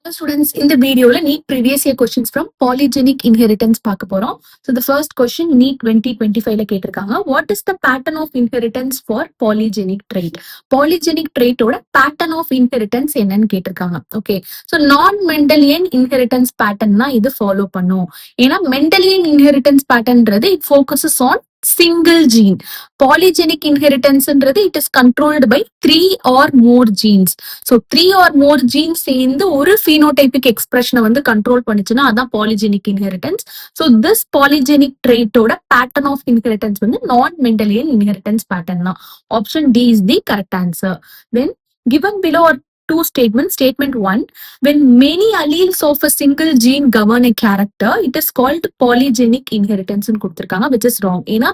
Students, in the video, NEET previous year questions from polygenic inheritance பார்க்க போறோம். So the first question NEET 2025 கேட்டிருக்காங்க. What is the pattern of inheritance for polygenic trait? Polygenic trait ஓட pattern of inheritance என்னன்னு கேட்டிருக்காங்க. Okay. So non-Mendelian inheritance pattern தான் இது follow பண்ணும். ஏன்னா Mendelian inheritance patternன்றது it focuses on single gene. Polygenic inheritance it is controlled by 3 or more genes. So 3 or more genes சேர்ந்து ஒரு phenotypic expression வந்து control பண்ணுச்சுன்னா அதான் polygenic inheritance. So this polygenic trait ஓட pattern of inheritance வந்து non-Mendelian inheritance pattern தான். Option D is the correct answer. Then given below are two statements. Statement 1, when many alleles of a single gene govern a character, it is called polygenic inheritance ன்னு கொடுத்திருக்காங்க, which is wrong. ஏன்னா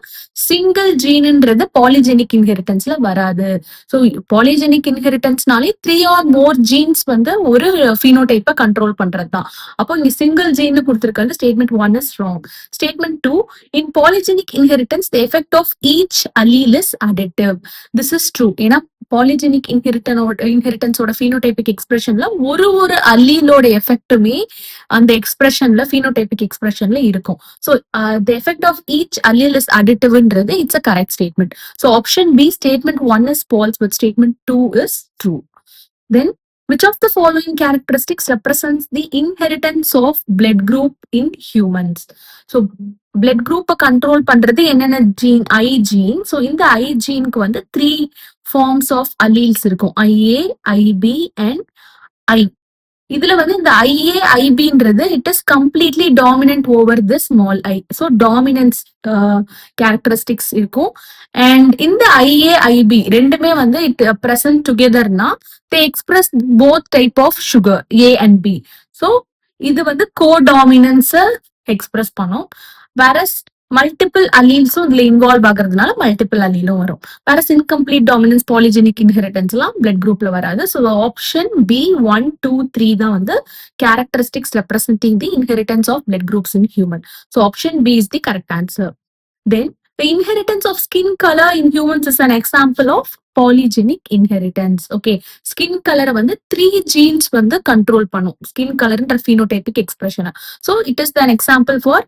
single geneன்றது polygenic inheritanceல வராது. So polygenic inheritanceனாலே 3 or more genes வந்து ஒரு phenotype control பண்றது தான். அப்போ இங்க single gene கொடுத்திருக்காங்க. Statement 1 is wrong. Statement 2, in polygenic inheritance, the effect of each allele is additive. This is true. ஏன்னா polygenic inheritance ஓட phenotypic expressionல ஒரு allele எஃபெக்ட்டுமே அந்த எக்ஸ்பிரஷன்ல phenotypic expressionல இருக்கும். So the effect of each allele is additiveன்றது it's a correct statement. So option B, statement 1 is false, but statement 2 is true. Then which of the following characteristics represents the inheritance of blood group in humans? So blood group control பண்றது என்னென்ன gene? I gene. So இந்த I geneக்கு வந்து 3 forms of alleles இருக்கும். IA, IB and I. இதுல வந்து இந்த IA, IBன்றது it is completely dominant over this small I. So dominance characteristics இருக்கும். And இந்த IA, IB ரெண்டுமே வந்து it present togetherனா they express both type of sugar A and B. So இது வந்து co-dominance express பண்ணும். Whereas மல்டிபிள் அலீல்ஸும் இதுல involve ஆகுறதுனால multiple அலீலும் வரும். வேற இன்கம்ப்ளீட் டாமினன்ஸ் பாலிஜெனிக் இன்ஹெரிட்டன்ஸ் எல்லாம் பிளட் குரூப்ல வராது. ஸோ ஆப்ஷன் பி 1, 2, 3 தான் வந்து characteristics representing the inheritance of blood groups in human. So option B is the correct answer. Then the inheritance of skin color in humans is an example of polygenic inheritance. Okay, skin color வந்து 3 genes வந்து control பண்ணும். Skin color ன்ற phenotypic expression. So it is an example for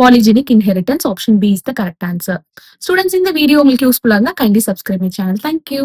polygenic inheritance. Option B is the correct answer. Students, in the video உங்களுக்கு யூஸ்ஃபுல்லா இருந்தா kindly subscribe my channel. Thank you.